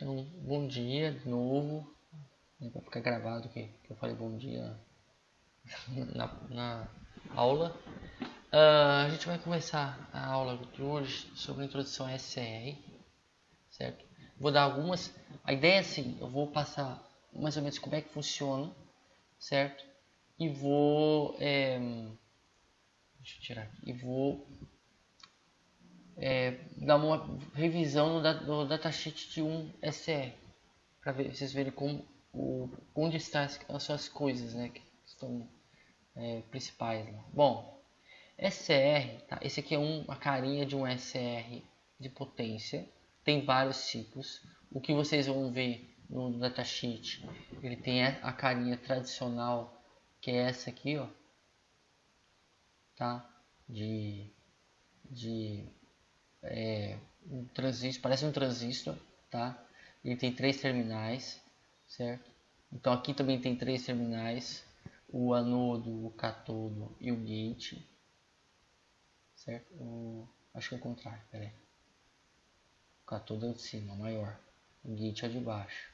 Então, bom dia de novo. Vai ficar gravado que eu falei bom dia na aula. A gente vai começar a aula de hoje sobre a introdução a SCR, certo? Vou dar algumas. A ideia é assim, eu vou passar mais ou menos como é que funciona, certo? E vou deixa eu tirar aqui. E vou dar uma revisão no datasheet de um SCR, para vocês verem onde estão as suas coisas, né, que estão principais lá. Bom, SCR, tá? Esse aqui é uma carinha de um SCR de potência. Tem vários tipos. O que vocês vão ver no datasheet, ele tem a carinha tradicional, que é essa aqui, ó, tá? Um transistor, parece um transistor, tá? Ele tem 3 terminais, certo? Então aqui também tem 3 terminais, o anodo, o catodo e o gate, certo? Acho que é o contrário, peraí. O catodo é o de cima, maior. O gate é o de baixo.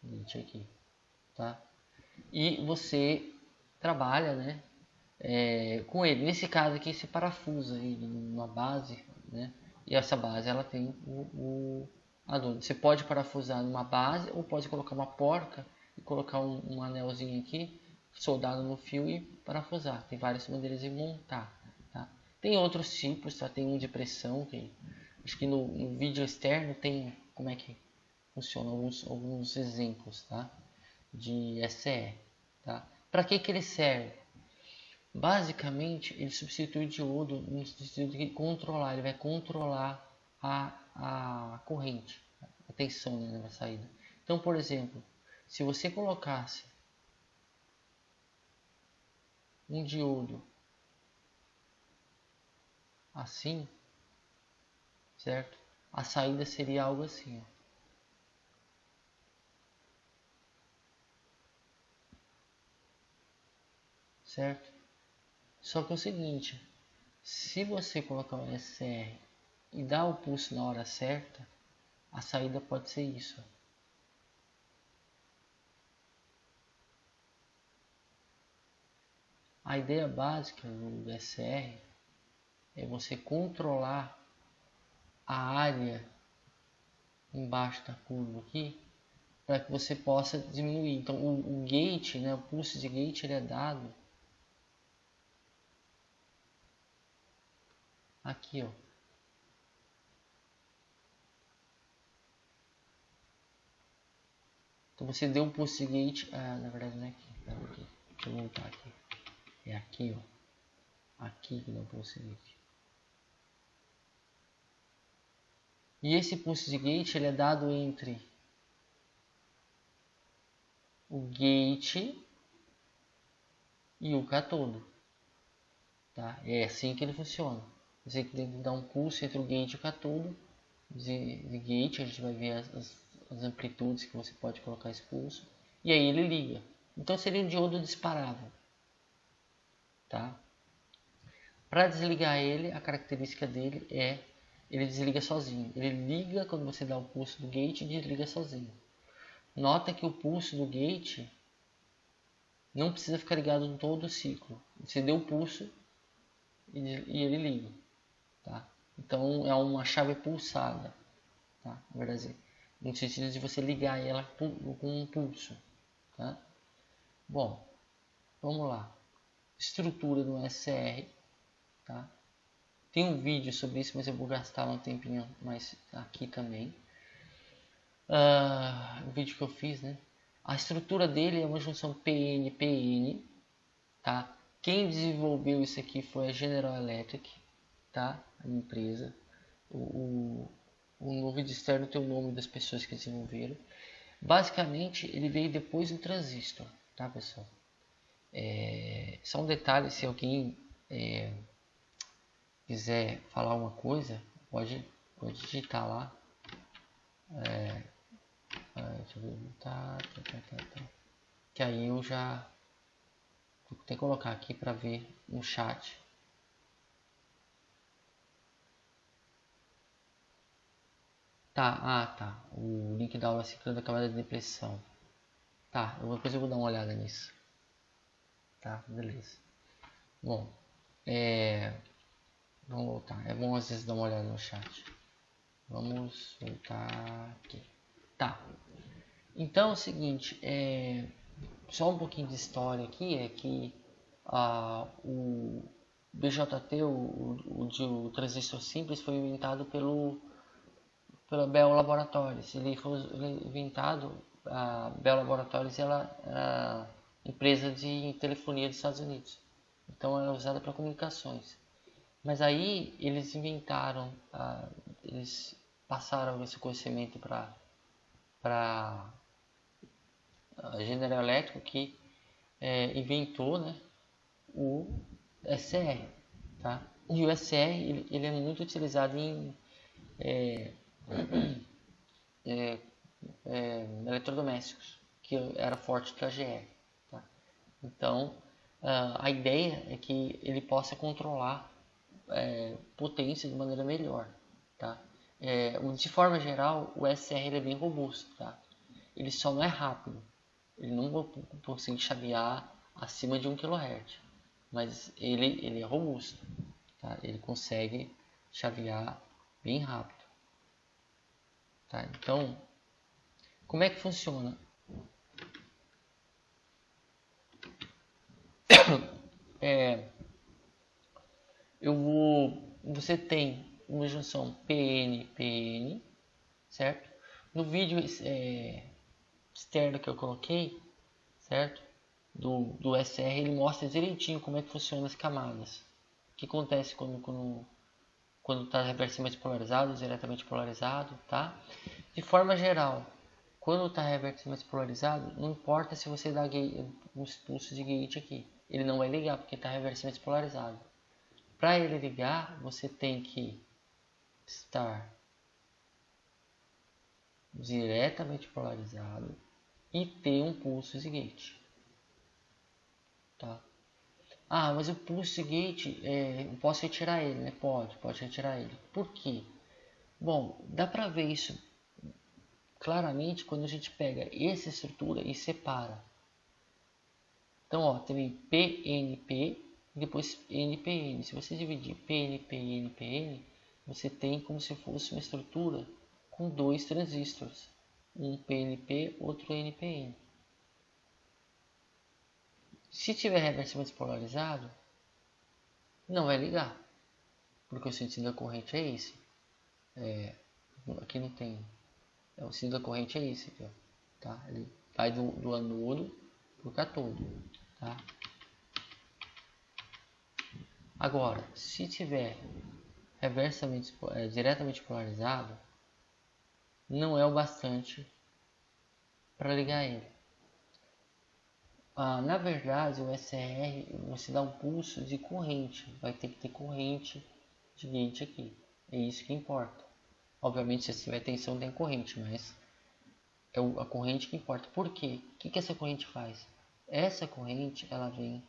O gate é aqui, tá? E você trabalha, né? Com ele. Nesse caso aqui, você parafusa ele numa base, né? E essa base ela tem o anodo. Você pode parafusar numa base ou pode colocar uma porca e colocar um anelzinho aqui soldado no fio e parafusar. Tem várias maneiras de montar, tá? Tem outros tipos, tá? Tem um de pressão que acho que no vídeo externo tem como é que funciona alguns exemplos, tá? De SCR, tá? Para que ele serve? Basicamente, ele substitui o diodo no sentido de controlar, ele vai controlar a corrente, a tensão, né, na saída. Então, por exemplo, se você colocasse um diodo assim, certo? A saída seria algo assim, ó. Certo? Só que é o seguinte, se você colocar um SCR e dar o pulso na hora certa, a saída pode ser isso. A ideia básica do SCR é você controlar a área embaixo da curva aqui para que você possa diminuir. Então o gate, né, o pulso de gate, ele é dado aqui, ó. Então você deu um pulso de gate, na verdade não é aqui, deixa eu voltar aqui. É aqui, ó. Aqui que dá o pulso de gate. E esse pulso de gate ele é dado entre o gate e o catodo, tá? É assim que ele funciona. Você tem que dar um pulso entre o gate e o catodo. De gate, a gente vai ver as amplitudes que você pode colocar esse pulso. E aí ele liga. Então seria um diodo disparável, tá? Para desligar ele, a característica dele é ele desliga sozinho. Ele liga quando você dá o pulso do gate e desliga sozinho. Nota que o pulso do gate não precisa ficar ligado em todo o ciclo. Você deu o pulso e ele liga, tá? Então é uma chave pulsada, tá? Na verdade, no sentido de você ligar ela com um pulso, tá? Bom, vamos lá. Estrutura do SCR, tá? Tem um vídeo sobre isso, mas eu vou gastar um tempinho mais aqui também. O vídeo que eu fiz, né? A estrutura dele é uma junção PN-PN, tá? Quem desenvolveu isso aqui foi a General Electric, tá? A empresa. No vídeo externo tem o nome das pessoas que desenvolveram. Basicamente, ele veio depois do transistor, tá, pessoal? Só um detalhe, se alguém quiser falar uma coisa, pode digitar lá. Deixa eu ver, tá. Que aí eu já vou até colocar aqui para ver no chat. Tá. O link da aula ciclando a camada de depressão. Tá, depois eu vou dar uma olhada nisso. Tá, beleza. Bom, vamos voltar. É bom às vezes dar uma olhada no chat. Vamos voltar aqui. Tá. Então é o seguinte, só um pouquinho de história aqui, é que o BJT, o transistor simples, foi inventado pela Bell Laboratories. Ele foi inventado, a Bell Laboratories ela é empresa de telefonia dos Estados Unidos. Então ela é usada para comunicações. Mas aí eles inventaram, eles passaram esse conhecimento para a General Electric, que inventou, né, o SR, tá? E o SR ele é muito utilizado em eletrodomésticos, que era forte da GE, tá? Então a ideia é que ele possa controlar potência de maneira melhor, tá? De forma geral, o SR ele é bem robusto, tá? Ele só não é rápido, ele não consegue chavear acima de 1 kHz, mas ele é robusto, tá? Ele consegue chavear bem rápido, tá? Então, como é que funciona? Você tem uma junção PN-PN, certo? No vídeo externo que eu coloquei, certo? Do SR, ele mostra direitinho como é que funcionam as camadas. O que acontece quando está reversidamente polarizado, diretamente polarizado, tá? De forma geral, quando está reversidamente polarizado, não importa se você dá um pulso de gate aqui, ele não vai ligar porque está reversidamente polarizado. Para ele ligar, você tem que estar diretamente polarizado e ter um pulso de gate, tá? Mas o pulse gate, eu posso retirar ele, né? Pode retirar ele. Por quê? Bom, dá para ver isso claramente quando a gente pega essa estrutura e separa. Então, ó, tem PNP e depois NPN. Se você dividir PNP e NPN, você tem como se fosse uma estrutura com dois transistores. Um PNP, outro NPN. Se tiver reversivelmente polarizado, não vai ligar, porque o sentido da corrente é esse. Aqui não tem. O sentido da corrente é esse aqui, ó, tá? Ele vai do anodo para o cátodo, tá? Agora, se tiver diretamente polarizado, não é o bastante para ligar ele. Na verdade, o SR você dá um pulso de corrente, vai ter que ter corrente de gate aqui, é isso que importa. Obviamente, se tiver tensão tem corrente, mas é a corrente que importa. Por quê? O que essa corrente faz? Essa corrente ela vem,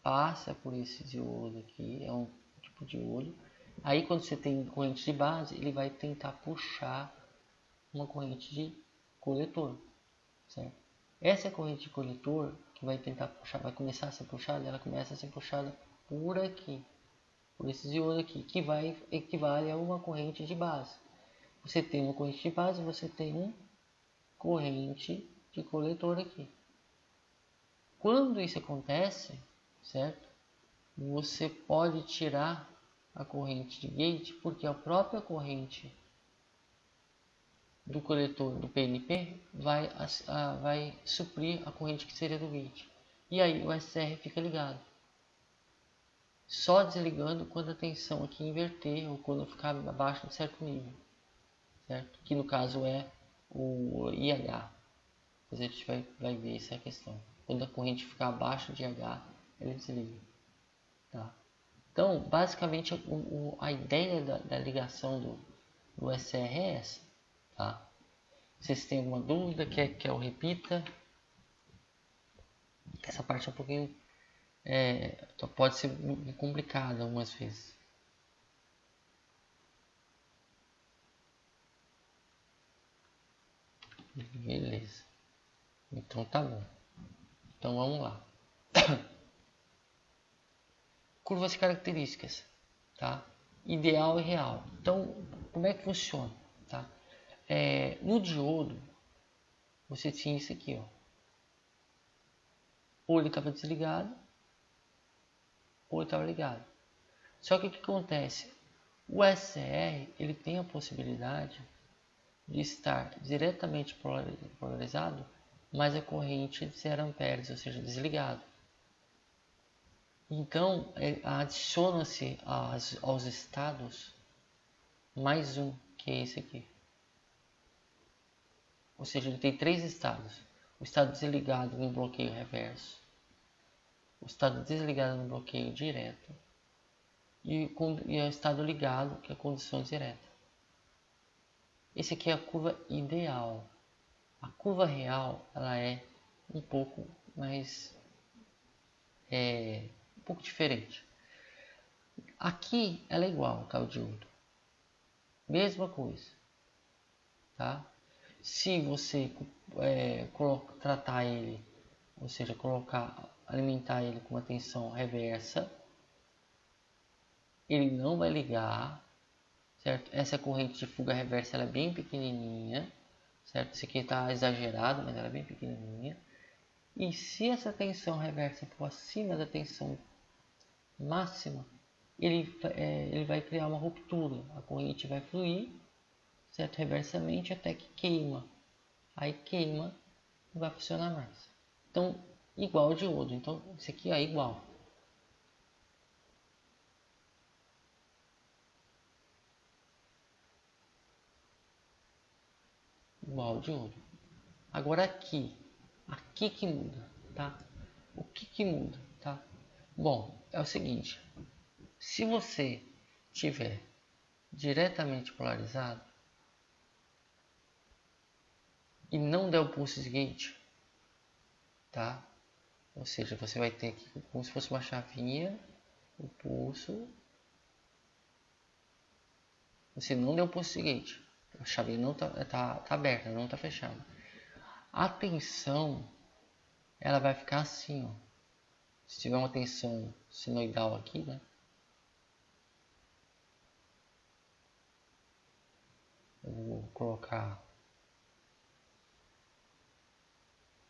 passa por esse diodo aqui, é um tipo de diodo. Aí quando você tem corrente de base, ele vai tentar puxar uma corrente de coletor, certo? Essa corrente de coletor que vai tentar puxar, vai começar a ser puxada, ela começa a ser puxada por aqui, por esse diodo aqui, que vai equivale a uma corrente de base. Você tem uma corrente de base, você tem uma corrente de coletor aqui. Quando isso acontece, certo? Você pode tirar a corrente de gate, porque a própria corrente do coletor do PNP vai suprir a corrente que seria do gate. E aí o SR fica ligado. Só desligando quando a tensão aqui inverter ou quando ficar abaixo de certo nível, certo? Que no caso é o IH. Depois a gente vai ver essa questão. Quando a corrente ficar abaixo de IH, ele desliga, tá? Então, basicamente, a ideia da ligação do SR é essa, tá? Vocês têm alguma dúvida? Quer que eu repita? Essa parte é um pouquinho... pode ser complicada algumas vezes. Beleza. Então tá bom. Então vamos lá. Curvas características, tá? Ideal e real. Então, como é que funciona, tá? No diodo, você tinha isso aqui, ó. Ou ele estava desligado, ou ele estava ligado. Só que o que acontece? O SR, ele tem a possibilidade de estar diretamente polarizado, mas a corrente de 0 amperes, ou seja, desligado. Então, adiciona-se aos estados mais um, que é esse aqui. Ou seja, ele tem 3 estados. O estado desligado no bloqueio reverso, o estado desligado no bloqueio direto e o estado ligado, que é a condição direta. Esse aqui é a curva ideal. A curva real, ela é um pouco mais um pouco diferente. Aqui ela é igual, tá, o diodo. Mesma coisa, tá? Se você tratar ele, ou seja, alimentar ele com uma tensão reversa, ele não vai ligar, certo? Essa corrente de fuga reversa ela é bem pequenininha, certo? Isso aqui está exagerado, mas ela é bem pequenininha. E se essa tensão reversa for acima da tensão máxima, ele vai criar uma ruptura. A corrente vai fluir, certo? Reversamente até que queima. Aí queima, não vai funcionar mais. Então, igual ao diodo. Então, isso aqui é igual. Igual ao diodo. Agora aqui que muda, tá? O que muda, tá? Bom, é o seguinte. Se você tiver diretamente polarizado e não der o pulse de gate, tá? Ou seja, você vai ter aqui como se fosse uma chavinha, o pulso. Você não deu o pulse de gate. A chavinha não tá aberta, não tá fechada. A tensão, ela vai ficar assim, ó. Se tiver uma tensão sinoidal aqui, né? Eu vou colocar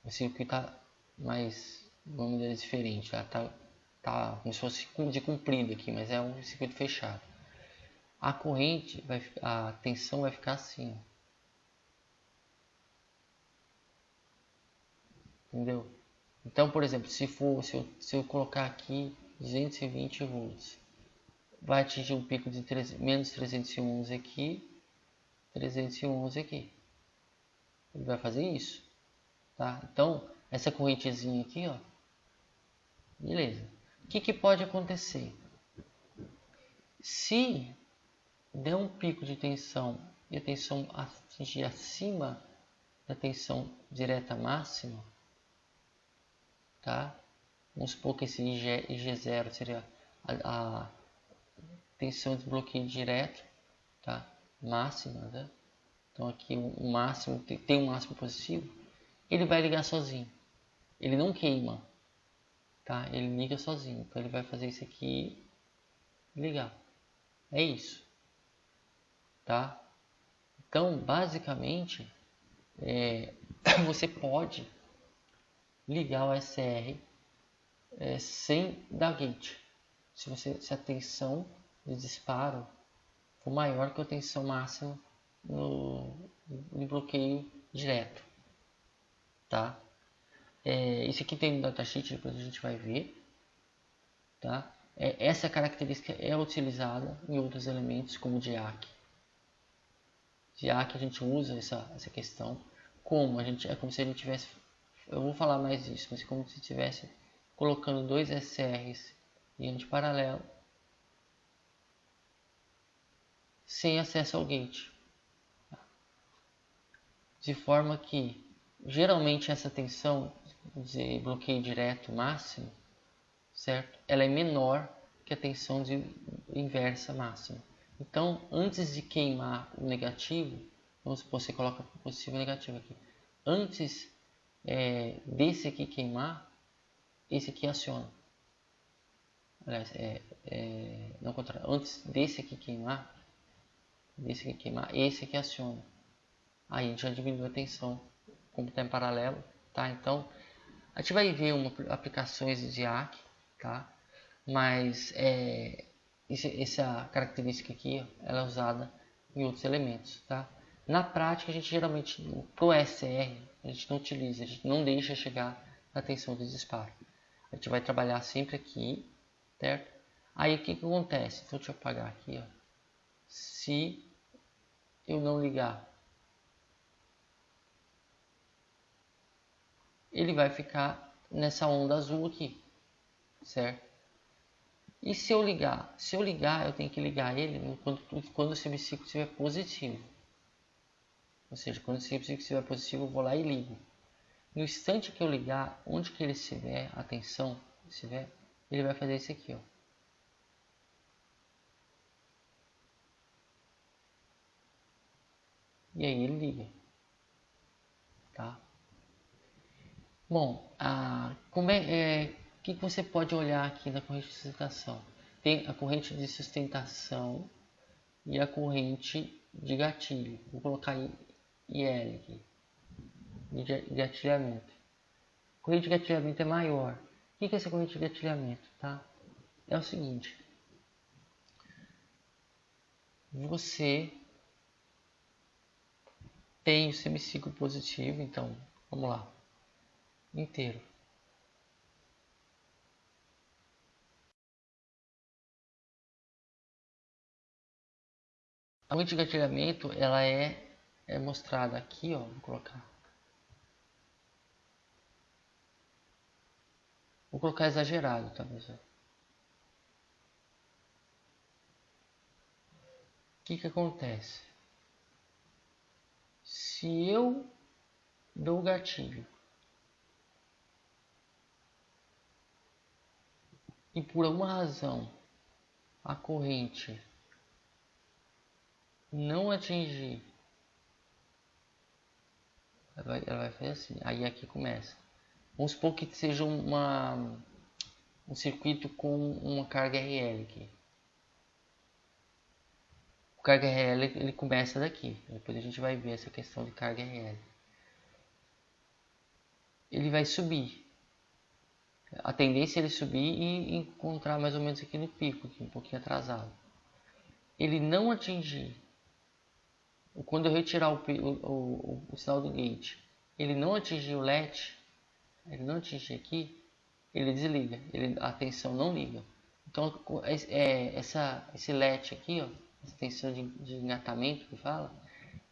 o circuito tá mais, vamos dizer, diferente, tá como se fosse de comprido aqui, mas é um circuito fechado. A corrente, a tensão vai ficar assim, ó. Entendeu? Então, por exemplo, se eu colocar aqui 220 volts, vai atingir um pico de menos 311 aqui, 311 aqui. Ele vai fazer isso, tá? Então, essa correntezinha aqui, ó, beleza. O que pode acontecer? Se der um pico de tensão e a tensão atingir acima da tensão direta máxima, tá? Vamos supor que esse IG0 seria a tensão de bloqueio direto, tá? Máxima, né? Então aqui o máximo, tem um máximo positivo, ele vai ligar sozinho. Ele não queima, tá? Ele liga sozinho. Então ele vai fazer isso aqui e ligar. É isso, tá? Então basicamente você pode ligar o SR sem dar gate. Se a tensão de disparo for maior que a tensão máxima no bloqueio direto, tá? Isso aqui tem no datasheet, depois a gente vai ver, tá? Essa característica é utilizada em outros elementos como o DIAC. DIAC a gente usa essa questão é como se a gente tivesse, eu vou falar mais disso, mas como se estivesse colocando dois SRs em antiparalelo sem acesso ao gate, de forma que geralmente essa tensão de bloqueio direto máximo, certo? Ela é menor que a tensão de inversa máxima. Então, antes de queimar o negativo, vamos supor, você coloca positivo e negativo aqui. antes desse aqui queimar, esse aqui aciona. Aliás, não contrário, antes desse aqui queimar, esse aqui aciona. Aí a gente já diminui a tensão, como está em paralelo, tá? Então, a gente vai ver aplicações de IAC, tá? Mas essa característica aqui, ó, ela é usada em outros elementos, tá? Na prática, a gente geralmente, pro SR, a gente não utiliza, a gente não deixa chegar na tensão de disparo. A gente vai trabalhar sempre aqui, certo? Aí o que acontece? Então deixa eu apagar aqui, ó. Se eu não ligar, ele vai ficar nessa onda azul aqui, certo? E se eu ligar? Se eu ligar, eu tenho que ligar ele quando o semiciclo estiver positivo. Ou seja, quando o semiciclo estiver positivo, eu vou lá e ligo. No instante que eu ligar, onde que ele estiver, a tensão estiver, ele vai fazer isso aqui, ó. E aí ele liga, tá? Bom, o que você pode olhar aqui na corrente de sustentação? Tem a corrente de sustentação e a corrente de gatilho. Vou colocar IL aqui, de gatilhamento. A corrente de gatilhamento é maior. O que é essa corrente de gatilhamento? Tá? É o seguinte. Você tem o semiciclo positivo, então, vamos lá. Inteiro. A corrente de gatilhamento, ela é mostrada aqui, ó, vou colocar. Vou colocar exagerado, talvez. O que acontece? Se eu dou o gatilho e por alguma razão a corrente não atingir, ela vai fazer assim. Aí aqui começa. Vamos supor que seja um circuito com uma carga RL aqui. O carga RL ele começa daqui. Depois a gente vai ver essa questão de carga RL. Ele vai subir. A tendência é ele subir e encontrar mais ou menos aqui no pico, aqui, um pouquinho atrasado. Ele não atingir, quando eu retirar o sinal do gate, ele não atingir o LED, ele não atingir aqui, ele desliga, a tensão não liga. Então esse LED aqui, ó, essa tensão de engatamento que fala,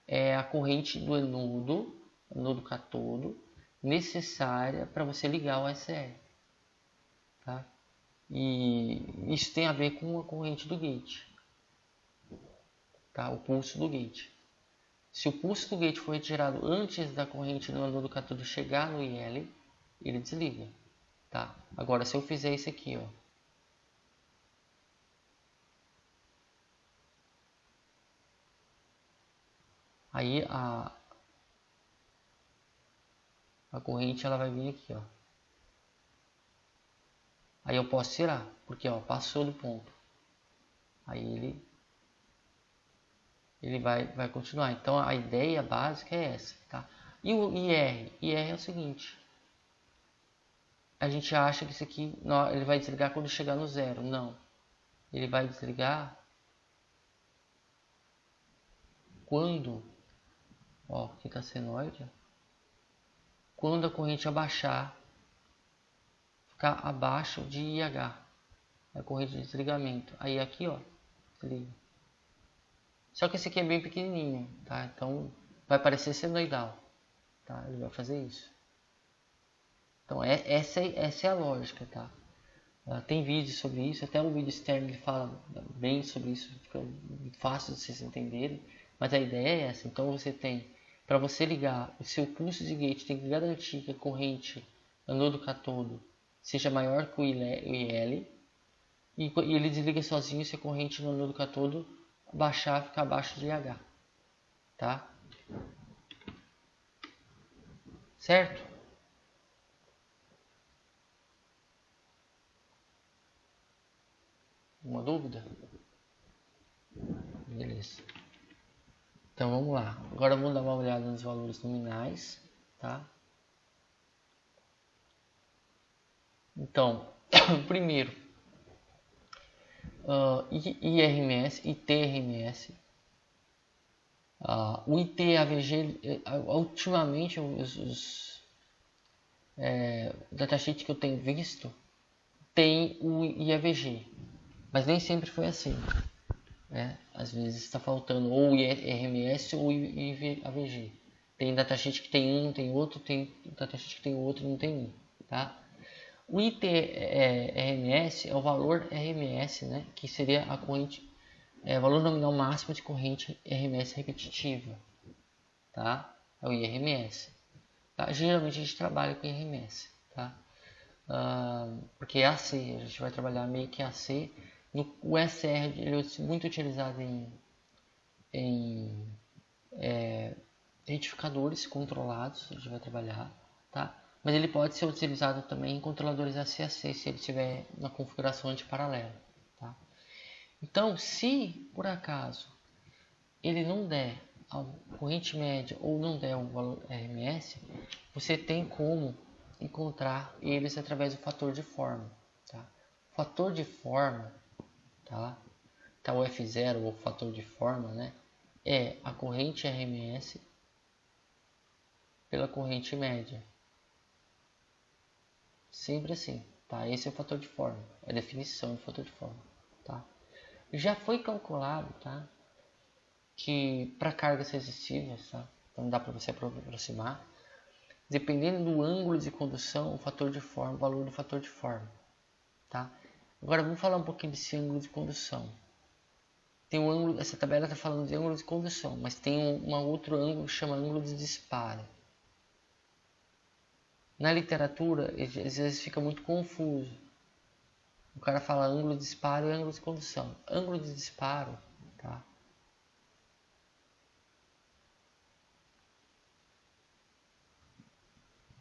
é a corrente do anodo catodo, necessária para você ligar o SR. Tá? E isso tem a ver com a corrente do gate, tá? O pulso do gate. Se o pulso do gate for retirado antes da corrente do anodo catodo chegar no IL, ele desliga, tá? Agora, se eu fizer isso aqui, ó, aí a corrente ela vai vir aqui, ó. Aí eu posso tirar, porque ó, passou do ponto. Aí ele vai continuar. Então a ideia básica é essa, tá? E o IR? IR é o seguinte. A gente acha que isso aqui ele vai desligar quando chegar no zero. Não. Ele vai desligar quando, ó, aqui está senoide, quando a corrente abaixar, ficar abaixo de IH, a corrente de desligamento. Aí aqui, ó, desliga. Só que esse aqui é bem pequenininho, tá? Então vai parecer senoidal, tá? Ele vai fazer isso. Então essa é a lógica, tá? Tem vídeo sobre isso, até o vídeo externo ele fala bem sobre isso, fica fácil de vocês entenderem. Mas a ideia é essa. Então você tem, para você ligar o seu pulso de gate, tem que garantir que a corrente anodo catodo seja maior que o IL, e ele desliga sozinho se a corrente no anodo catodo baixar, ficar abaixo de IH, tá? certo? Uma dúvida? Beleza. Então vamos lá. Agora vamos dar uma olhada nos valores nominais, tá? Então, primeiro, IRMS, ITRMS. O ITAVG, ultimamente, os datasheets que eu tenho visto, tem o IAVG, mas nem sempre foi assim. Às vezes está faltando ou IRMS ou IAVG. Tem datasheet que tem um, tem outro, tem datasheet que tem outro e não tem um. Tá? O ITRMS é o valor RMS, né, que seria a corrente, valor nominal máximo de corrente RMS repetitiva. Tá? É o IRMS. Tá? Geralmente a gente trabalha com IRMS. Tá? Porque é AC, a gente vai trabalhar meio que AC. O SR ele é muito utilizado em retificadores controlados, a gente vai trabalhar, tá? Mas ele pode ser utilizado também em controladores ACAC se ele estiver na configuração antiparalelo, tá? Então, se por acaso ele não der a corrente média ou não der o valor RMS, você tem como encontrar eles através do fator de forma, tá? O fator de forma, tá o F0 ou fator de forma, né? É a corrente RMS pela corrente média. Sempre assim, tá? Esse é o fator de forma, é a definição de fator de forma, tá? Já foi calculado, tá? Que para cargas resistivas, tá? Então dá para você aproximar. Dependendo do ângulo de condução, o fator de forma, o valor do fator de forma, tá? Agora vamos falar um pouquinho desse ângulo de condução. Tem um ângulo, essa tabela está falando de ângulo de condução, mas tem um outro ângulo que chama ângulo de disparo. Na literatura, às vezes fica muito confuso. O cara fala ângulo de disparo e ângulo de condução. Ângulo de disparo, tá?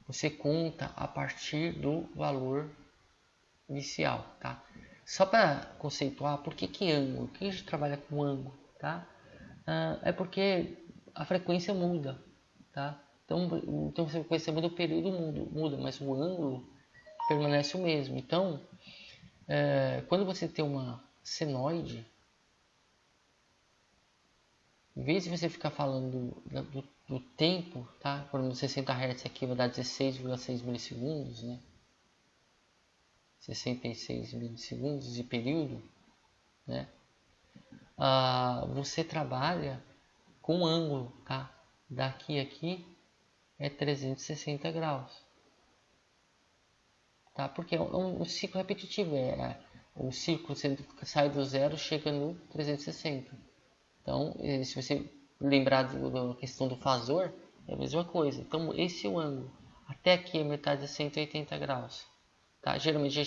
Você conta a partir do valor inicial, tá? Só para conceituar, por que ângulo? Por que a gente trabalha com ângulo, tá? É porque a frequência muda, tá? Então a frequência muda, o período muda, mas o ângulo permanece o mesmo. Então, quando você tem uma senoide, em vez de você ficar falando do tempo, tá? Por exemplo, 60 Hz aqui vai dar 16,6 milissegundos, né? 66 milissegundos de período, né? Você trabalha com ângulo, tá? Daqui a aqui é 360 graus, tá? Porque é um ciclo repetitivo, o ciclo você sai do zero, chega no 360. Então, se você lembrar da questão do fasor, é a mesma coisa. Então, esse é o ângulo. Até aqui a metade é 180 graus. Tá? Geralmente a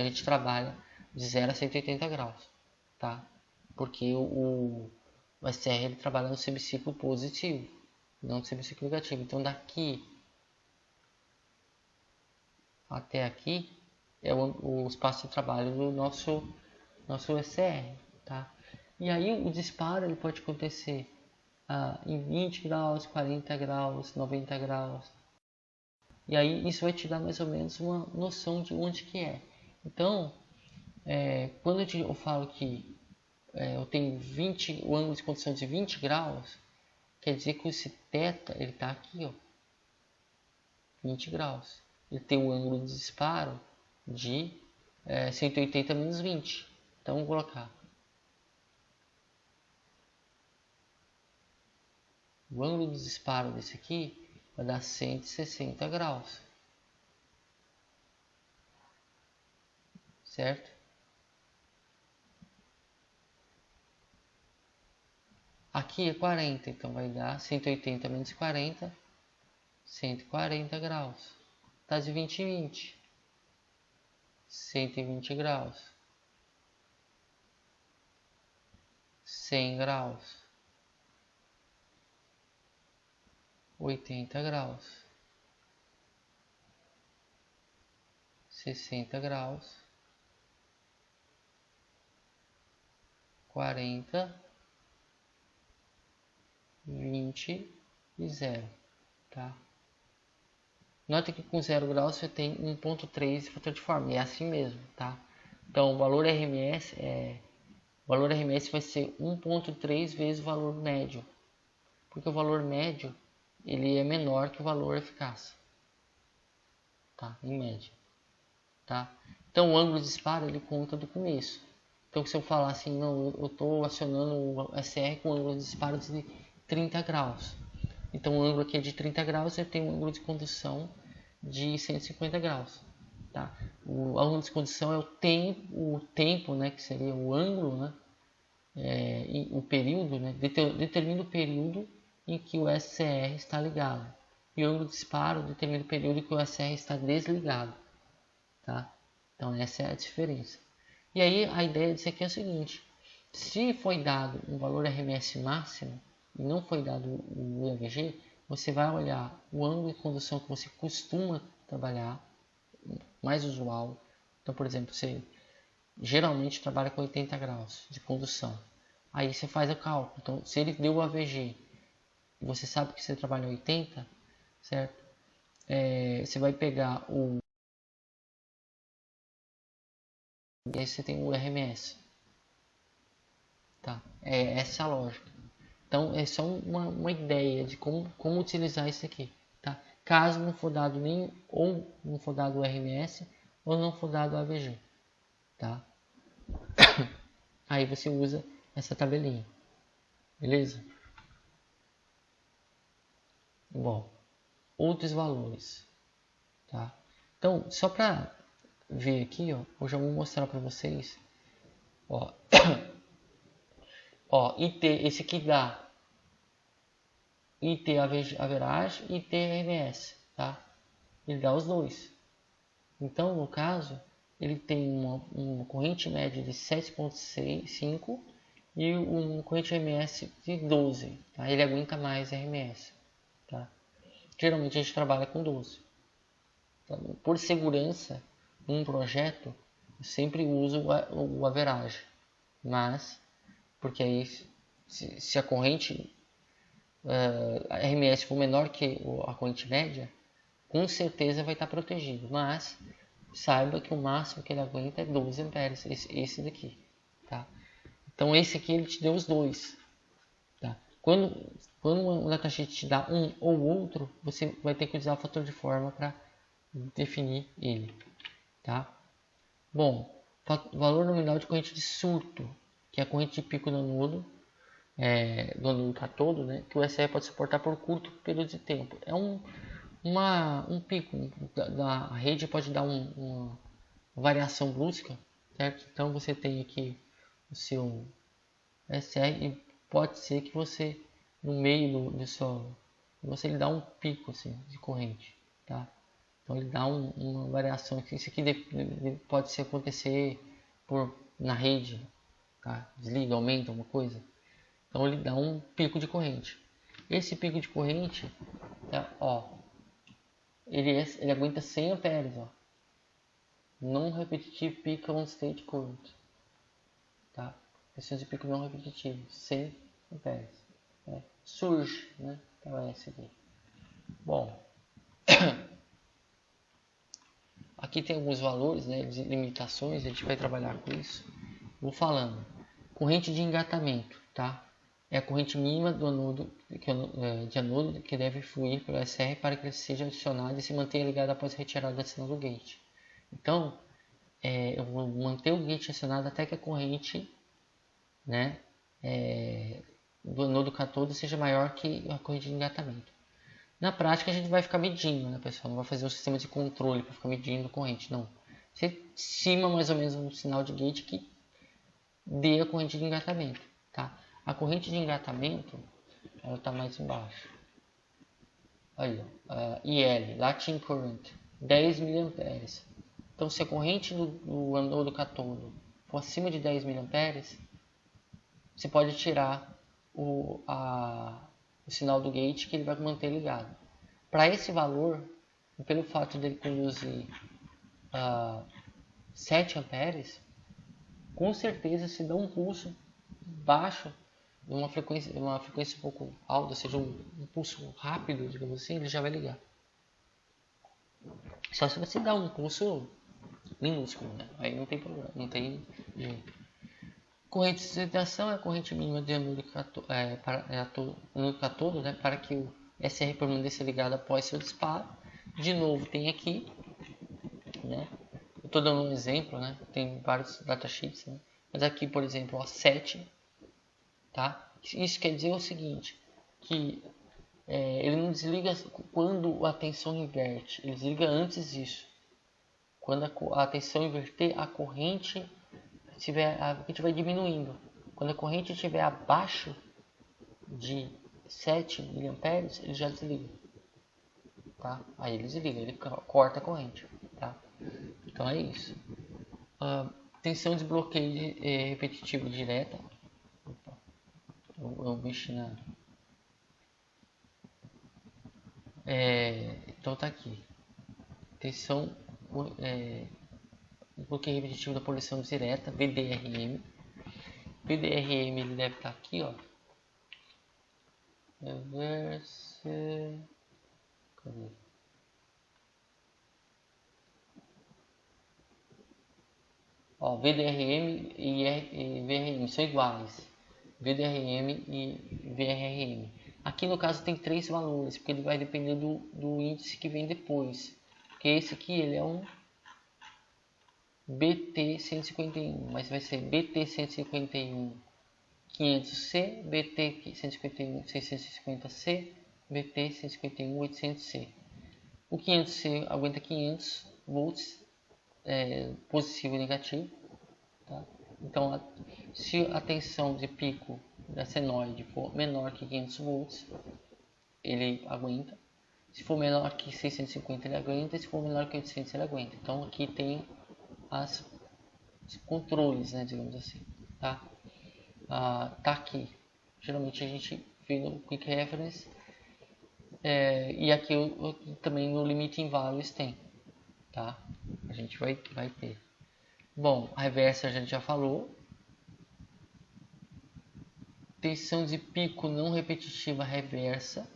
gente trabalha de 0 a 180 graus. Tá? Porque o SR ele trabalha no semiciclo positivo, não no semiciclo negativo. Então, daqui até aqui é o espaço de trabalho do nosso SR. Tá? E aí o disparo ele pode acontecer em 20 graus, 40 graus, 90 graus. E aí isso vai te dar mais ou menos uma noção de onde que é. Então, quando eu falo que eu tenho o ângulo de condução de 20 graus, quer dizer que esse θ ele está aqui, ó, 20 graus. Ele tem um ângulo de disparo de 180 menos 20. Então, vamos colocar. O ângulo de disparo desse aqui vai dar 160 graus. Certo? Aqui é 40, então vai dar 180 menos 40, 140 graus. Está de 20 em 20. 120 graus. 100 graus. 80 graus. 60 graus, 40, 20 e 0, tá? Nota que com 0 graus você tem 1.3 de fator de forma, e é assim mesmo, tá? Então o valor RMS vai ser 1.3 vezes o valor médio, porque o valor médio ele é menor que o valor eficaz, tá? Em média, tá? Então o ângulo de disparo ele conta do começo. Então se eu falar assim, não, eu estou acionando o SR com ângulo de disparo de 30 graus. Então o ângulo aqui é de 30 graus, eu tenho um ângulo de condução de 150 graus. Tá? O ângulo de condução é o tempo, né, que seria o ângulo, né, o período, né, determina o período em que o SCR está ligado. E o ângulo de disparo determina o período em que o SCR está desligado. Tá? Então essa é a diferença. E aí a ideia disso aqui é o seguinte: se foi dado um valor RMS máximo e não foi dado o EVG, você vai olhar o ângulo de condução que você costuma trabalhar, mais usual. Então, por exemplo, você geralmente trabalha com 80 graus de condução. Aí você faz o cálculo. Então, se ele deu o AVG e você sabe que você trabalha 80, certo? Você vai pegar o... E aí você tem o RMS. Tá? Essa é a lógica. Então, é só uma ideia de como utilizar isso aqui. Tá? Caso não for dado ou não for dado o RMS ou não for dado o AVG. Tá? Aí você usa essa tabelinha. Beleza? Bom, outros valores. Tá? Então, só para ver aqui, ó, eu já vou mostrar para vocês. Ó, ó, IT, esse aqui dá IT average e IT RMS, tá? Ele dá os dois. Então, no caso, ele tem uma corrente média de 7.5 e uma corrente RMS de 12. Tá? Ele aguenta mais RMS. Tá? Geralmente a gente trabalha com 12. Tá? Por segurança, num projeto, eu sempre uso o average. Mas, porque aí, se a corrente a RMS for menor que a corrente média, com certeza vai estar protegido. Mas saiba que o máximo que ele aguenta é 12 amperes, esse daqui, tá? Então esse aqui ele te deu os dois, tá? Quando o datasheet te dá um ou outro, você vai ter que usar o fator de forma para definir ele, tá? Bom, valor nominal de corrente de surto, que é a corrente de pico do anodo, do anodo catodo, né? Que o SR pode suportar por curto período de tempo. É um pico da rede, pode dar uma variação brusca, certo? Então você tem aqui o seu SR e pode ser que você no meio do seu você lhe dá um pico assim, de corrente, tá? Então ele dá uma variação. Isso aqui pode ser acontecer na rede, tá? Desliga, aumenta uma coisa. Então ele dá um pico de corrente. Esse pico de corrente, tá? Ó, ele aguenta 100 amperes, ó. Non-repetitive peak on state current, tá? Questões de pico não repetitivo, 100 amperes. Surge, né? Então é esse aqui. Bom, aqui tem alguns valores, né, de limitações, a gente vai trabalhar com isso. Vou falando. Corrente de engatamento, tá? É a corrente mínima do anodo, de anodo que deve fluir pelo SR para que ele seja adicionado e se mantenha ligado após a retirada da sinal do gate. Então, eu vou manter o gate acionado até que a corrente, né, do anodo catodo seja maior que a corrente de engatamento. Na prática, a gente vai ficar medindo, né, pessoal? Não vai fazer um sistema de controle para ficar medindo a corrente, não. Você estima mais ou menos um sinal de gate que dê a corrente de engatamento, tá? A corrente de engatamento, ela está mais embaixo. Aí, ó, IL, Latin Current, 10 mA. Então, se a corrente do anodo catodo for acima de 10 mA, você pode tirar o sinal do gate que ele vai manter ligado. Para esse valor, pelo fato dele conduzir 7 amperes, com certeza se dá um pulso baixo, uma frequência um pouco alta, ou seja, um pulso rápido, digamos assim, ele já vai ligar. Só se você dá um pulso minúsculo, né? Aí não tem problema, não tem jeito. Corrente de sustentação é a corrente mínima de ângulo catodo, né, para que o SR permaneça ligado após seu disparo. De novo, tem aqui, né? Eu estou dando um exemplo, né? Tem vários datasheets, né? Mas aqui, por exemplo, ó, 7, tá? Isso quer dizer o seguinte, que ele não desliga quando a tensão inverte, ele desliga antes disso. Quando a tensão inverter, a corrente vai diminuindo. Quando a corrente estiver abaixo de 7 mA, ele já desliga. Tá? Aí ele desliga, ele corta a corrente. Tá? Então é isso. Tensão de bloqueio repetitivo direta. Opa, eu mexi na... então tá aqui. Tensão bloqueio repetitivo da poluição direta, VDRM. VDRM ele deve estar aqui, ó. Reverse. Cadê? Ó, VDRM e VRM são iguais. VDRM e VRM. Aqui no caso tem 3 valores, porque ele vai depender do índice que vem depois. Porque esse aqui ele é um BT151, mas vai ser BT151 500C, BT151 650C, BT151 800C. O 500C aguenta 500 volts, positivo e negativo. Tá? Então, se a tensão de pico da senoide for menor que 500 volts, ele aguenta. Se for menor que 650, ele aguenta. Se for menor que 800, ele aguenta. Então, aqui tem os controles, né, digamos assim. Tá? Tá aqui. Geralmente a gente vê no Quick Reference. E aqui também no Limit Values tem. Tá? A gente vai ter. Bom, a reversa a gente já falou. Tensão de pico não repetitiva reversa.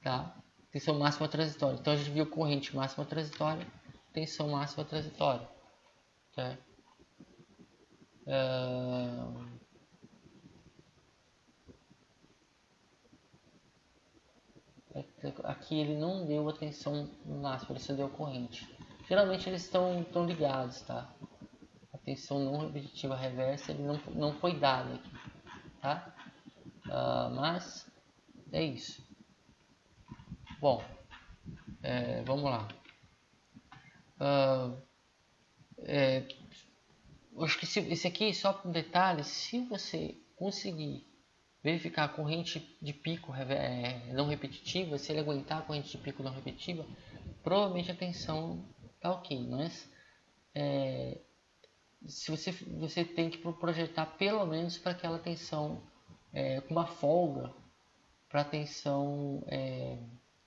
Tá? Tensão máxima transitória. Então a gente viu corrente máxima transitória, tensão máxima transitória. Tá? Aqui ele não deu a tensão máxima, ele só deu corrente. Geralmente eles estão ligados, tá? A tensão não repetitiva reversa ele não foi dada aqui, tá? Mas é isso. Bom, vamos lá. Acho que esse aqui, só um detalhe, se você conseguir verificar a corrente de pico não repetitiva, se ele aguentar a corrente de pico não repetitiva, provavelmente a tensão está ok, mas se você tem que projetar pelo menos para aquela tensão com uma folga para a tensão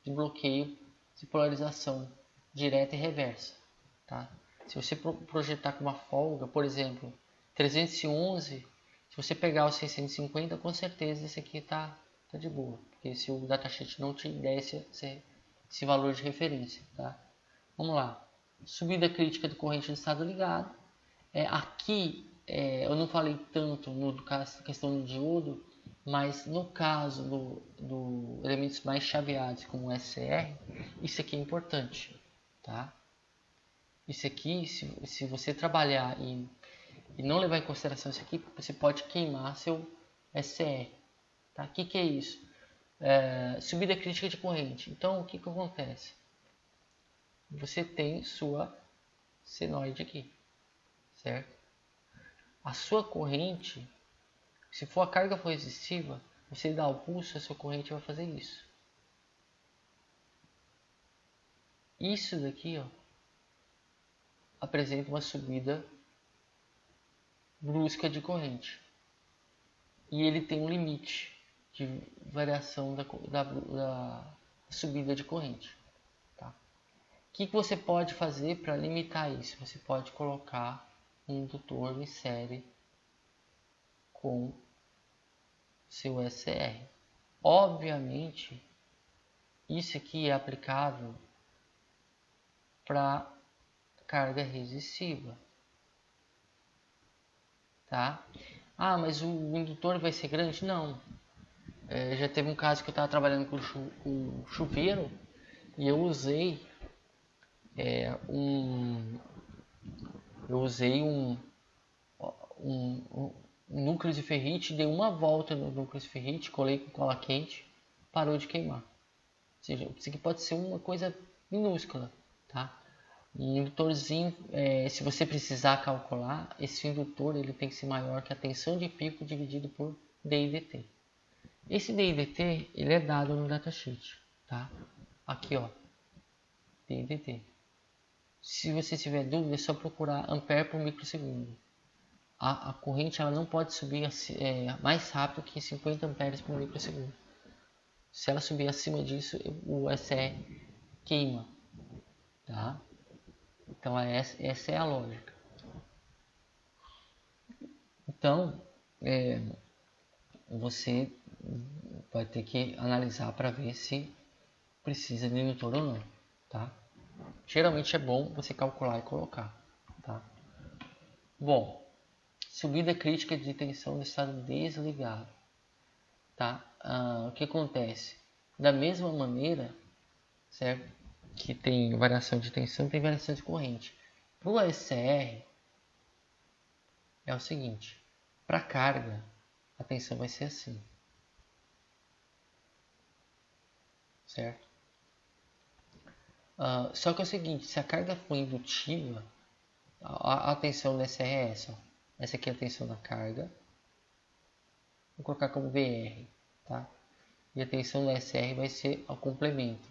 de bloqueio de polarização direta e reversa, tá? Se você projetar com uma folga, por exemplo, 311, se você pegar o 650, com certeza esse aqui tá de boa, porque se o datasheet não te desse esse valor de referência, tá? Vamos lá. Subida crítica de corrente de estado ligado. Aqui eu não falei tanto no questão do diodo, mas no caso do elementos mais chaveados como o SR, isso aqui é importante, tá? Isso aqui, se você trabalhar e não levar em consideração isso aqui, você pode queimar seu SR. Tá? O que é isso? Subida crítica de corrente. Então, o que acontece? Você tem sua senoide aqui, certo? A sua corrente, se a carga for resistiva, você dá o pulso, a sua corrente vai fazer isso. Isso daqui, ó, apresenta uma subida brusca de corrente. E ele tem um limite de variação da subida de corrente. Tá? que você pode fazer para limitar isso? Você pode colocar um indutor em série com seu SR. Obviamente, isso aqui é aplicável para carga resistiva, tá? Ah, mas o indutor vai ser grande? Não. Já teve um caso que eu estava trabalhando com chuveiro e eu usei um núcleo de ferrite, dei uma volta no núcleo de ferrite, colei com cola quente, parou de queimar. Ou seja, isso aqui pode ser uma coisa minúscula, tá? Um indutorzinho, se você precisar calcular, esse indutor ele tem que ser maior que a tensão de pico dividido por DIDT. Esse DIDT ele é dado no datasheet, tá? Aqui, ó, DIDT. Se você tiver dúvida, é só procurar ampere por microsegundo. A corrente ela não pode subir mais rápido que 50 amperes por microsegundo. Se ela subir acima disso, o SE queima, tá? Então essa é a lógica. Então você vai ter que analisar para ver se precisa de indutor ou não, tá? Geralmente é bom você calcular e colocar, tá? Bom, subida crítica de tensão no estado desligado, tá? O que acontece? Da mesma maneira, certo? Que tem variação de tensão, tem variação de corrente. Para o SCR é o seguinte: para carga, a tensão vai ser assim, certo? Só que é o seguinte: se a carga for indutiva, a tensão do SR é essa. Ó. Essa aqui é a tensão da carga. Vou colocar como VR, tá? E a tensão do SR vai ser ao complemento.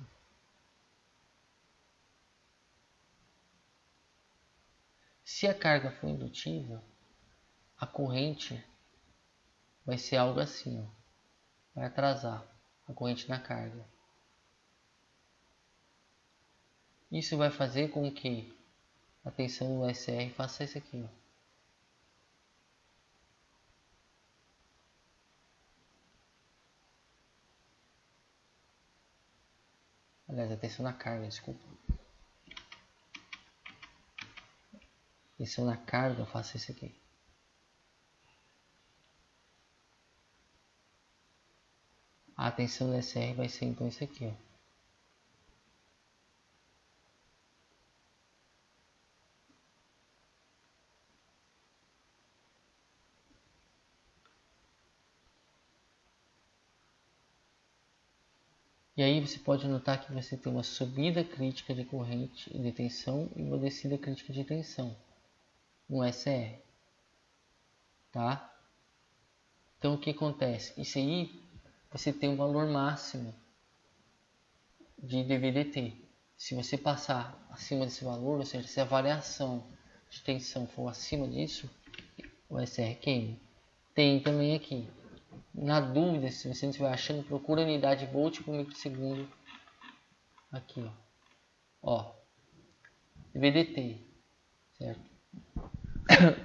Se a carga for indutiva, a corrente vai ser algo assim, ó. Vai atrasar a corrente na carga. Isso vai fazer com que a tensão do SR faça isso aqui, ó. Aliás, a tensão na carga, desculpa. A tensão na carga faça isso aqui. A tensão do SR vai ser então isso aqui, ó. E aí você pode notar que você tem uma subida crítica de corrente de tensão e uma descida crítica de tensão no SR, tá? Então o que acontece? Isso aí você tem um valor máximo de DVDT. Se você passar acima desse valor, ou seja, se a variação de tensão for acima disso, o SR queima. Tem também aqui. Na dúvida, se você não estiver achando, procura a unidade volt por microsegundo. Aqui, ó. DVDT, certo?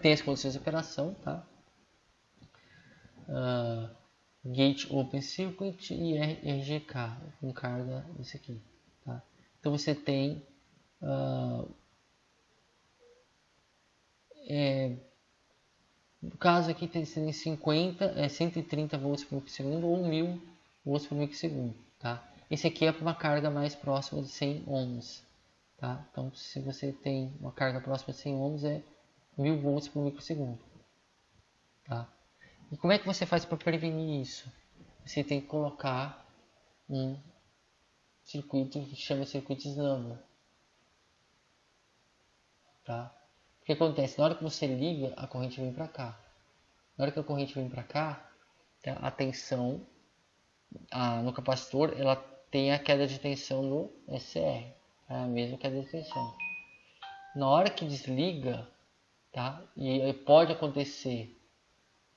Tem as condições de operação, tá? Gate Open Circuit e RGK com carga desse aqui, tá? Então você tem no caso aqui tem 130 volts por microsegundo ou 1000 volts por microsegundo, tá? Esse aqui é para uma carga mais próxima de 100 ohms, tá? Então se você tem uma carga próxima de 100 ohms é 1000 volts por microsegundo, tá? E como é que você faz para prevenir isso? Você tem que colocar um circuito que chama circuito Slumber, tá? O que acontece? Na hora que você liga, a corrente vem para cá. Na hora que a corrente vem para cá, a tensão no capacitor ela tem a queda de tensão no SR, a mesma queda de tensão. Na hora que desliga, tá? E pode acontecer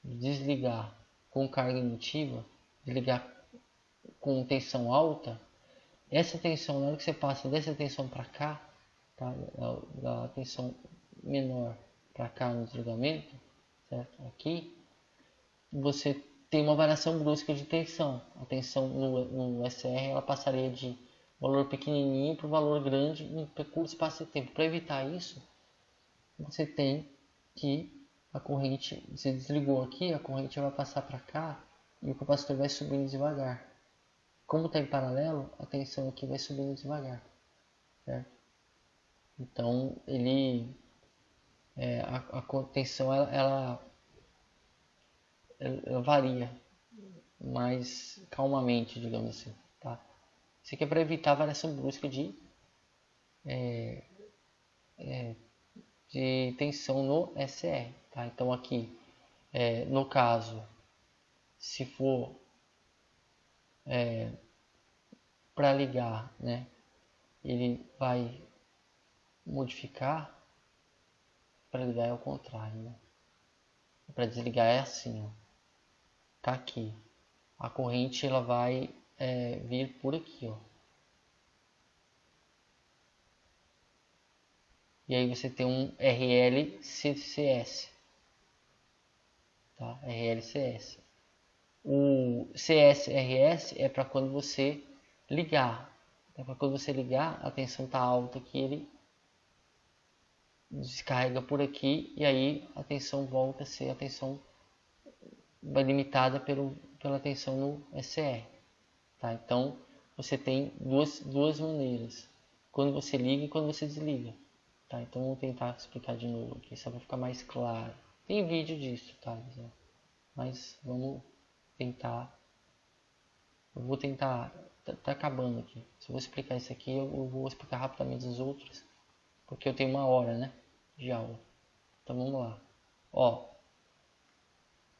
desligar com carga indutiva, desligar com tensão alta. Essa tensão, na hora que você passa dessa tensão para cá, tá? Da tensão menor para cá no desligamento, certo? Aqui você tem uma variação brusca de tensão. A tensão no SR ela passaria de valor pequenininho para o valor grande em curto espaço de tempo. Para evitar isso, você tem que a corrente, você desligou aqui, a corrente vai passar para cá e o capacitor vai subindo devagar. Como está em paralelo, a tensão aqui vai subindo devagar, certo? Então a tensão ela varia mais calmamente, digamos assim, tá? Isso aqui é para evitar a variação brusca de tensão no SR, tá? Então aqui, no caso, se for para ligar, né, ele vai modificar. Para ligar é o contrário, né? Para desligar é assim, ó. Tá aqui. A corrente ela vai vir por aqui, ó. E aí você tem um RLCS, tá? RLCS. O CSRS é para quando você ligar. É para quando você ligar, a tensão tá alta aqui, ele descarrega por aqui e aí a tensão volta a ser a tensão limitada pela tensão no SR, tá? Então você tem duas maneiras, quando você liga e quando você desliga, tá? Então vou tentar explicar de novo aqui só para ficar mais claro. Tem vídeo disso, tá? Mas vamos tentar. Eu vou tentar. Tá acabando aqui. Se eu vou explicar isso aqui, eu vou explicar rapidamente os outros, porque eu tenho 1 hora, né, de aula. Então vamos lá. Ó,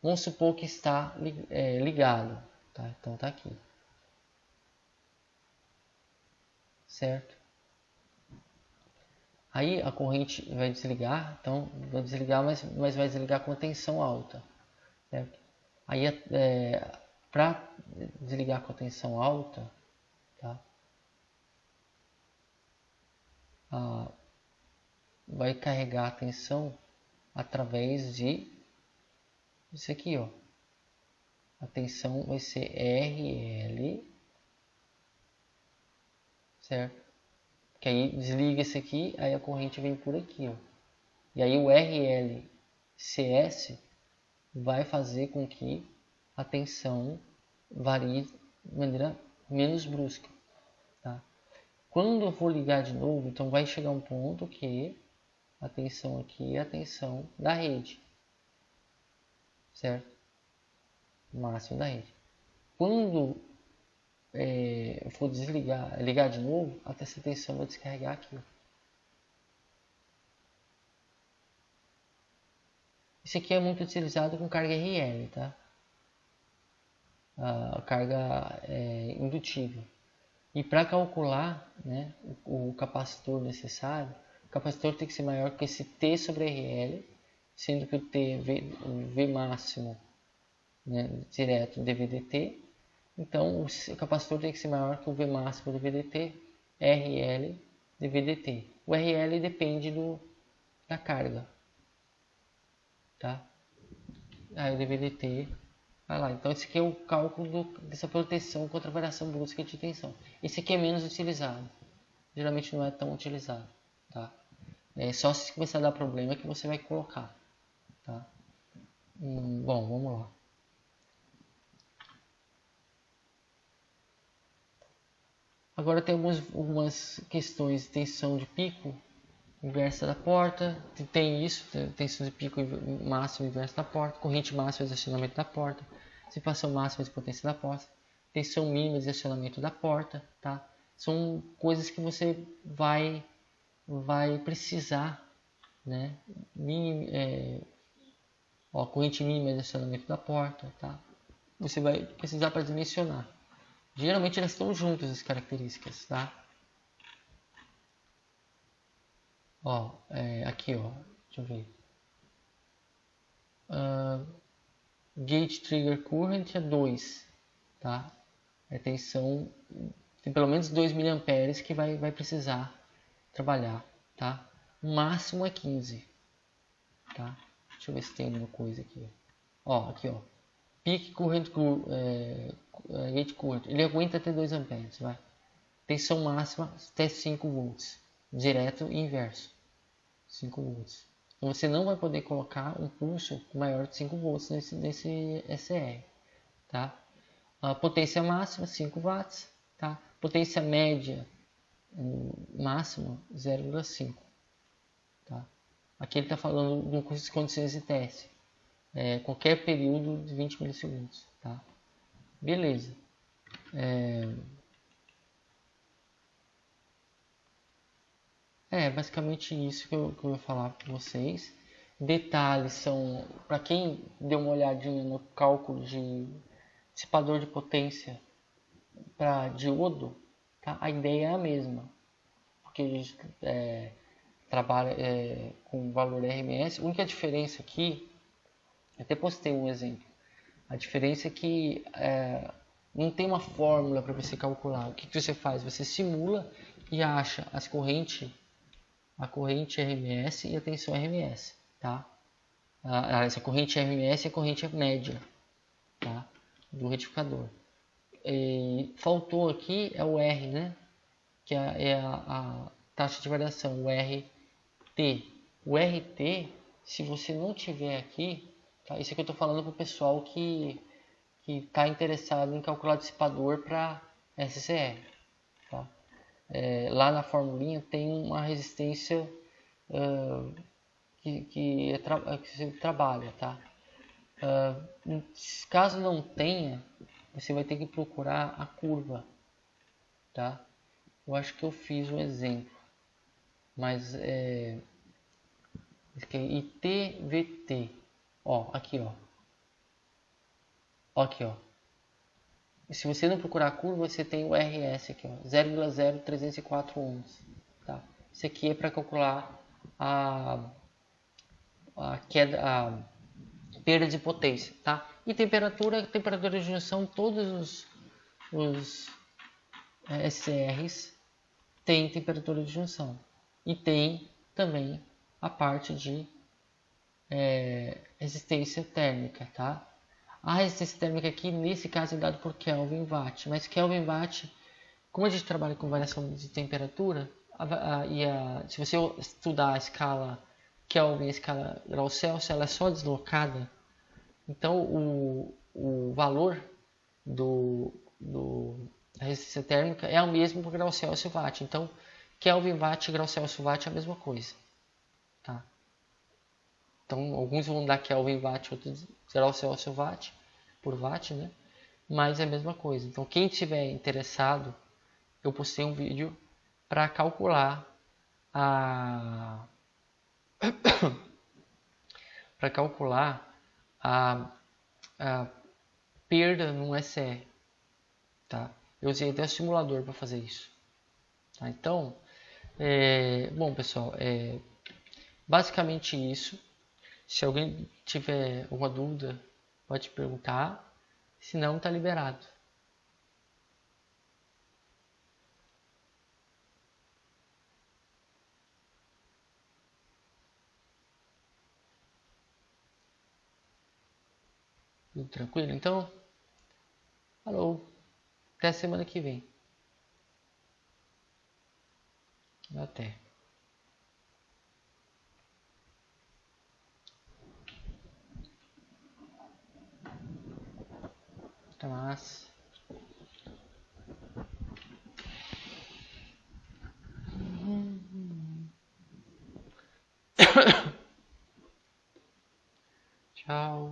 vamos supor que está ligado, tá? Então tá aqui, certo? Aí a corrente vai desligar, então vai desligar, mas vai desligar com a tensão alta, certo? Aí para desligar com a tensão alta, tá? Vai carregar a tensão através de isso aqui, ó. A tensão vai ser RL, certo? Que aí desliga esse aqui, aí a corrente vem por aqui, ó. E aí o RLCS vai fazer com que a tensão varie de maneira menos brusca, tá? Quando eu for ligar de novo, então vai chegar um ponto que a tensão aqui é a tensão da rede, certo? Máximo da rede. Quando eu for ligar de novo, até essa tensão vai descarregar aqui. Isso aqui é muito utilizado com carga RL, tá? A carga indutiva. E para calcular, né, o capacitor necessário, o capacitor tem que ser maior que esse T sobre RL, sendo que o T o V máximo, né, direto dVdt. Então o capacitor tem que ser maior que o V máximo dVdt, RL dVdt. O RL depende da carga, tá? Aí o dVdt vai lá. Então esse aqui é o cálculo dessa proteção contra a variação brusca de tensão. Esse aqui é menos utilizado. Geralmente não é tão utilizado, tá? É só se começar a dar problema que você vai colocar, tá? Bom, vamos lá. Agora tem algumas questões de tensão de pico inversa da porta. Tem isso, tensão de pico máximo inversa da porta, corrente máxima de acionamento da porta, dissipação máxima de potência da porta, tensão mínima de acionamento da porta, tá? São coisas que você vai precisar, né? Corrente mínima de acionamento da porta, tá? Você vai precisar para dimensionar. Geralmente elas estão juntas, as características, tá? Aqui, ó, deixa eu ver. Gate Trigger Current é 2, tá? Tensão, tem pelo menos 2 mA que vai precisar trabalhar. tá? O máximo é 15, tá? Deixa eu ver se tem alguma coisa aqui. Ó, aqui, ó. Peak Current Gate Current. Ele aguenta até 2 amperes, vai. Tensão máxima até 5 volts. Direto e inverso. 5 volts. Então você não vai poder colocar um pulso maior de 5 volts nesse SR, tá? A potência máxima 5 watts, tá? Potência média máxima 0,5, tá? Aqui ele está falando de condições de teste, qualquer período de 20 milissegundos, tá? Beleza. Basicamente isso que eu vou falar para vocês. Detalhes são, para quem deu uma olhadinha no cálculo de dissipador de potência para diodo, tá? A ideia é a mesma, porque a gente trabalha com valor RMS. A única diferença aqui, até postei um exemplo, a diferença é que não tem uma fórmula para você calcular. O que você faz? Você simula e acha a corrente RMS e a tensão RMS, tá? Essa corrente RMS é a corrente média, tá? Do retificador. E faltou aqui é o R, né? Que é a taxa de variação, o RT. O RT, se você não tiver aqui, tá? Isso aqui eu estou falando para o pessoal que está interessado em calcular dissipador para SCR, tá? Lá na formulinha tem uma resistência que você trabalha, tá? Caso não tenha, você vai ter que procurar a curva, tá? Eu acho que eu fiz um exemplo, mas ITVT, ó, aqui, ó, aqui, ó. E se você não procurar a curva, você tem o RS aqui, ó, 0,0304 ohms, tá? Isso aqui é para calcular a perda de potência, tá? E temperatura de junção, todos os SCRs têm temperatura de junção e tem também a parte de resistência térmica, tá? A resistência térmica aqui, nesse caso, é dada por Kelvin Watt, mas Kelvin Watt, como a gente trabalha com variação de temperatura, se você estudar a escala Kelvin e a escala grau Celsius, ela é só deslocada, então o valor da resistência térmica é o mesmo por grau Celsius e Watt, então Kelvin Watt e grau Celsius Watt é a mesma coisa, tá? Então alguns vão dar Kelvin Watt, outros grau Celsius Watt por Watt, né? Mas é a mesma coisa. Então quem tiver interessado, eu postei um vídeo para calcular a perda num SR, tá? Eu usei até o simulador para fazer isso, tá? Então, bom pessoal, basicamente isso. Se alguém tiver alguma dúvida, pode perguntar. Se não, tá liberado. Tudo tranquilo? Então, falou. Até semana que vem. Até. Até mais. Tchau.